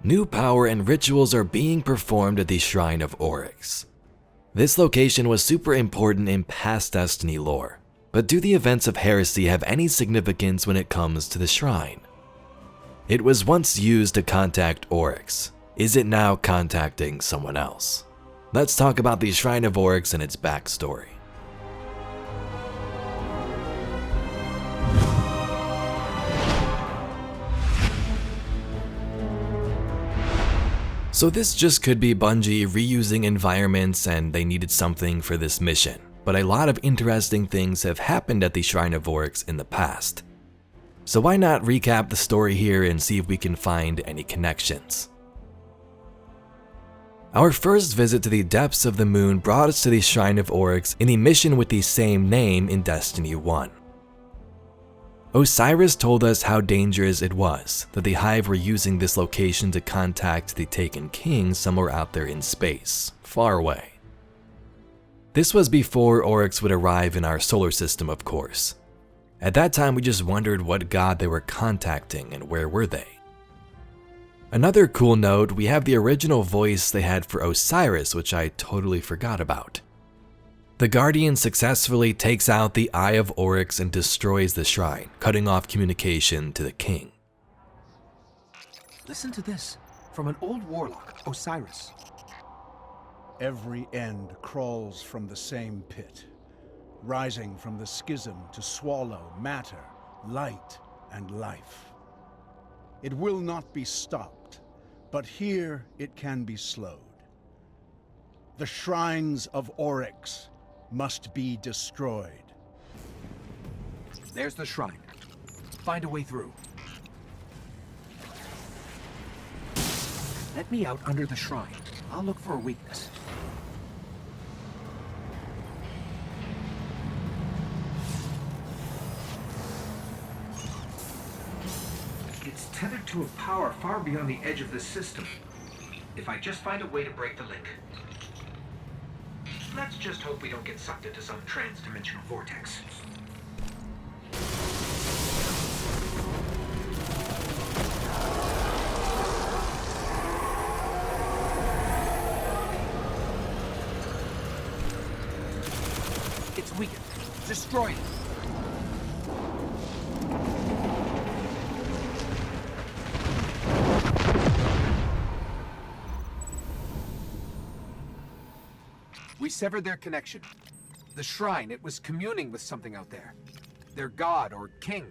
New power and rituals are being performed at the Shrine of Oryx. This location was super important in past Destiny lore, but do the events of Heresy have any significance when it comes to the shrine? It was once used to contact Oryx. Is it now contacting someone else? Let's talk about the Shrine of Oryx and its backstory. So this just could be Bungie reusing environments and they needed something for this mission, but a lot of interesting things have happened at the Shrine of Oryx in the past. So why not recap the story here and see if we can find any connections. Our first visit to the depths of the moon brought us to the Shrine of Oryx in a mission with the same name in Destiny 1. Osiris told us how dangerous it was, that the Hive were using this location to contact the Taken King somewhere out there in space, far away. This was before Oryx would arrive in our solar system, of course. At that time, we just wondered what god they were contacting and where were they. Another cool note, we have the original voice they had for Osiris, which I totally forgot about. The Guardian successfully takes out the Eye of Oryx and destroys the shrine, cutting off communication to the king. Listen to this, from an old warlock, Osiris. Every end crawls from the same pit, rising from the schism to swallow matter, light, and life. It will not be stopped, but here it can be slowed. The Shrines of Oryx must be destroyed. There's the shrine. Find a way through. Let me out under the shrine. I'll look for a weakness. It's tethered to a power far beyond the edge of this system. If I just find a way to break the link. Let's just hope we don't get sucked into some trans-dimensional vortex. It's weakened. Destroy it. We severed their connection. The shrine, it was communing with something out there. Their god or king.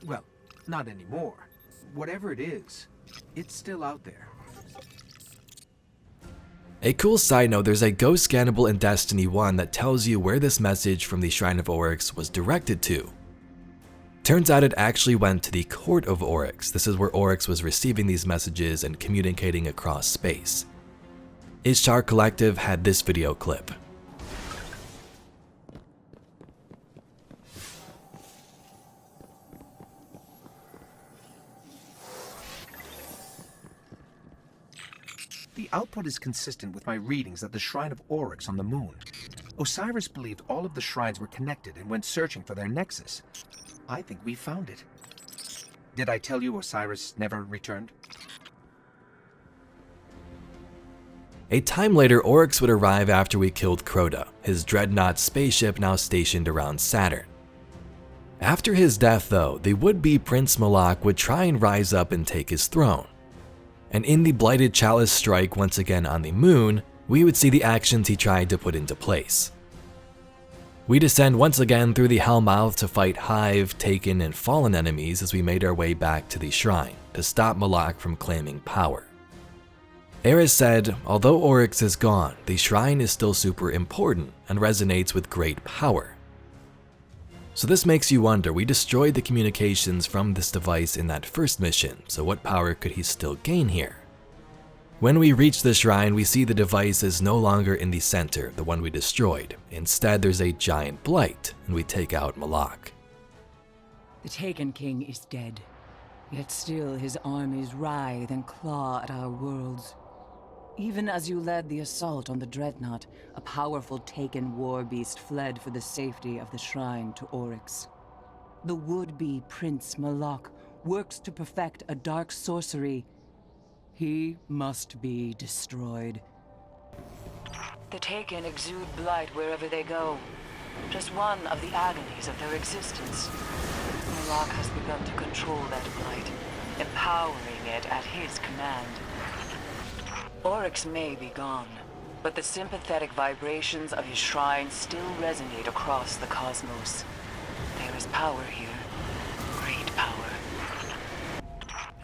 Well, not anymore. Whatever it is, it's still out there. A cool side note, there's a ghost scannable in Destiny 1 that tells you where this message from the Shrine of Oryx was directed to. Turns out it actually went to the Court of Oryx. This is where Oryx was receiving these messages and communicating across space. Ishtar Collective had this video clip. The output is consistent with my readings at the Shrine of Oryx on the moon. Osiris believed all of the shrines were connected and went searching for their nexus. I think we found it. Did I tell you Osiris never returned? A time later, Oryx would arrive after we killed Crota, his dreadnought spaceship now stationed around Saturn. After his death though, the would-be Prince Malok would try and rise up and take his throne. And in the Blighted Chalice strike once again on the moon, we would see the actions he tried to put into place. We descend once again through the Hellmouth to fight Hive, Taken, and Fallen enemies as we made our way back to the shrine to stop Malok from claiming power. Eris said, although Oryx is gone, the shrine is still super important and resonates with great power. So this makes you wonder, we destroyed the communications from this device in that first mission, so what power could he still gain here? When we reach the shrine, we see the device is no longer in the center, the one we destroyed. Instead, there's a giant blight, and we take out Malok. The Taken King is dead, yet still his armies writhe and claw at our worlds. Even as you led the assault on the Dreadnought, a powerful Taken war beast fled for the safety of the Shrine to Oryx. The would-be Prince Malok works to perfect a dark sorcery. He must be destroyed. The Taken exude blight wherever they go. Just one of the agonies of their existence. Malok has begun to control that blight, empowering it at his command. Oryx may be gone, but the sympathetic vibrations of his shrine still resonate across the cosmos. There is power here. Great power.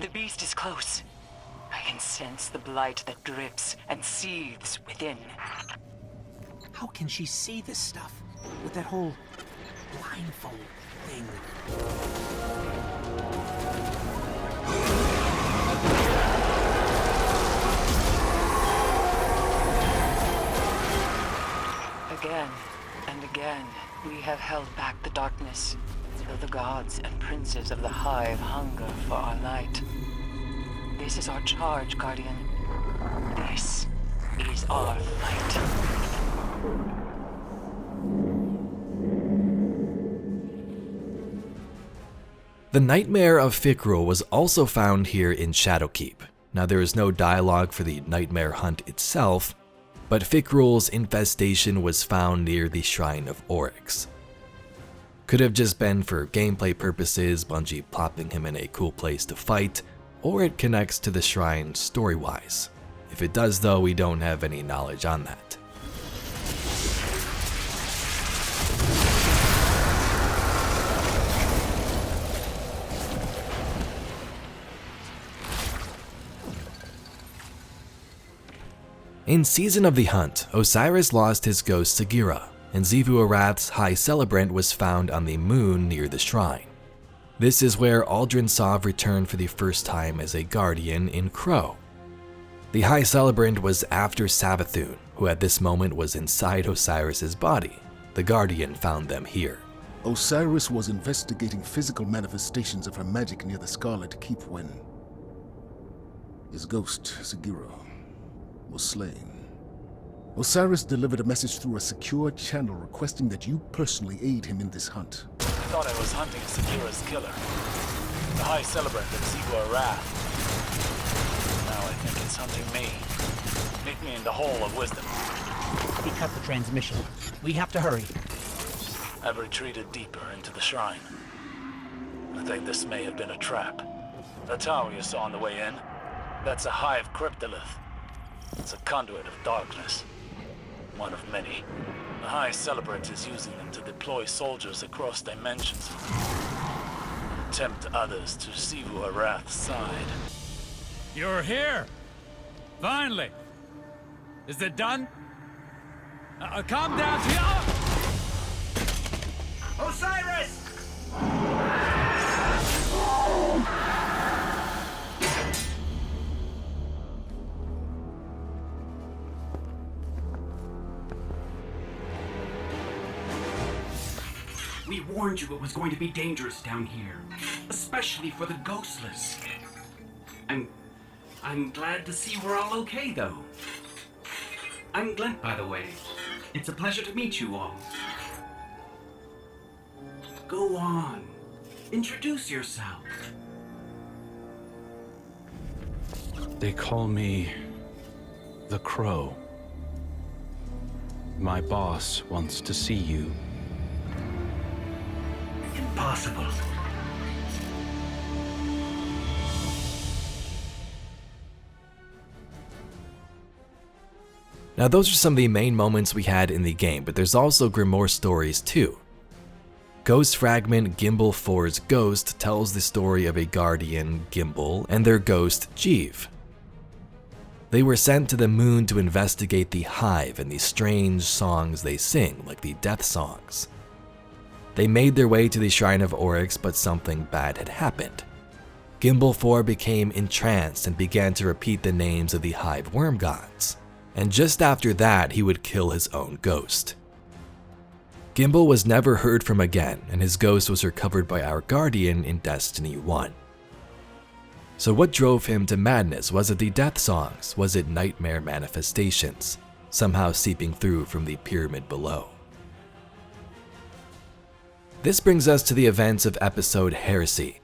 The beast is close. I can sense the blight that drips and seethes within. How can she see this stuff? With that whole blindfold thing. Again and again, we have held back the darkness, till the gods and princes of the Hive hunger for our light. This is our charge, Guardian. This is our fight. The Nightmare of Fikrul was also found here in Shadowkeep. Now there is no dialogue for the Nightmare Hunt itself, but Fikrul's infestation was found near the Shrine of Oryx. Could have just been for gameplay purposes, Bungie plopping him in a cool place to fight, or it connects to the shrine story-wise. If it does though, we don't have any knowledge on that. In Season of the Hunt, Osiris lost his ghost Sagira, and Xivu Arath's High Celebrant was found on the moon near the shrine. This is where Aldrin Sov returned for the first time as a guardian in Crow. The High Celebrant was after Savathun, who at this moment was inside Osiris's body. The guardian found them here. Osiris was investigating physical manifestations of her magic near the Scarlet Keep when his ghost, Sagira, was slain. Osiris delivered a message through a secure channel requesting that you personally aid him in this hunt. I thought I was hunting Sagira's killer, the High Celebrant of Xivu Arath. Now I think it's hunting me. Meet me in the Hall of Wisdom. He cut the transmission. We have to hurry. I've retreated deeper into the shrine. I think this may have been a trap. The tower you saw on the way in, that's a Hive cryptolith. It's a conduit of darkness. One of many. The High Celebrant is using them to deploy soldiers across dimensions. And tempt others to Xivu Arath's side. You're here! Finally! Is it done? Calm down to Osiris! We warned you it was going to be dangerous down here, especially for the ghostless. I'm glad to see we're all okay, though. I'm Glent, by the way. It's a pleasure to meet you all. Go on. Introduce yourself. They call me the Crow. My boss wants to see you. Impossible. Now those are some of the main moments we had in the game, but there's also Grimoire stories too. Ghost Fragment Gimbal 4's Ghost tells the story of a guardian, Gimbal, and their ghost, Jeeve. They were sent to the moon to investigate the Hive and the strange songs they sing, like the death songs. They made their way to the Shrine of Oryx, but something bad had happened. Gimbal 4 became entranced and began to repeat the names of the Hive worm gods, and just after that he would kill his own ghost. Gimbal was never heard from again, and his ghost was recovered by our Guardian in Destiny 1. So what drove him to madness? Was it the death songs? Was it nightmare manifestations, somehow seeping through from the pyramid below? This brings us to the events of episode Heresy.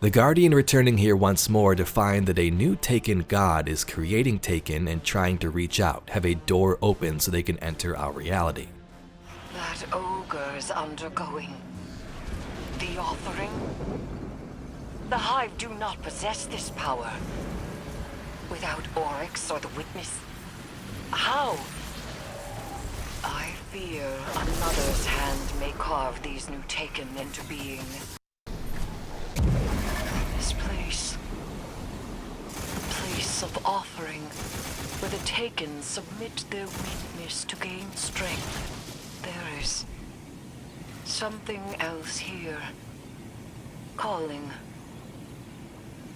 The Guardian returning here once more to find that a new Taken god is creating Taken and trying to reach out, have a door open so they can enter our reality. That ogre's undergoing the offering. The Hive do not possess this power. Without Oryx or the Witness, how? I fear another's hand may carve these new Taken into being. This place of offering, where the Taken submit their weakness to gain strength. There is something else here, calling,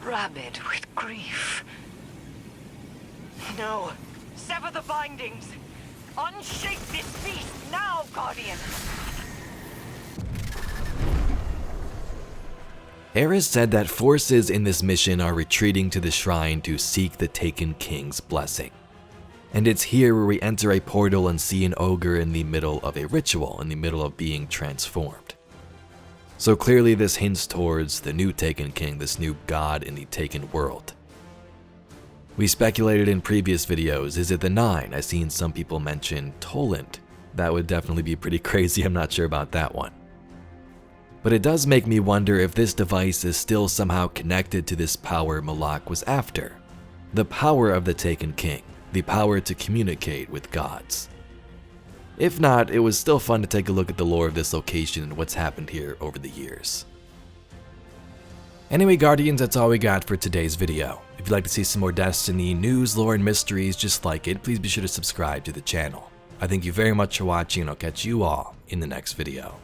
rabid with grief. No, sever the bindings! Unshake this beast now, Guardian! Eris said that forces in this mission are retreating to the shrine to seek the Taken King's blessing. And it's here where we enter a portal and see an ogre in the middle of a ritual, in the middle of being transformed. So clearly this hints towards the new Taken King, this new god in the Taken world. We speculated in previous videos, is it the 9? I've seen some people mention Toland. That would definitely be pretty crazy, I'm not sure about that one. But it does make me wonder if this device is still somehow connected to this power Malok was after. The power of the Taken King, the power to communicate with gods. If not, it was still fun to take a look at the lore of this location and what's happened here over the years. Anyway, Guardians, that's all we got for today's video. If you'd like to see some more Destiny news, lore, and mysteries just like it, please be sure to subscribe to the channel. I thank you very much for watching, and I'll catch you all in the next video.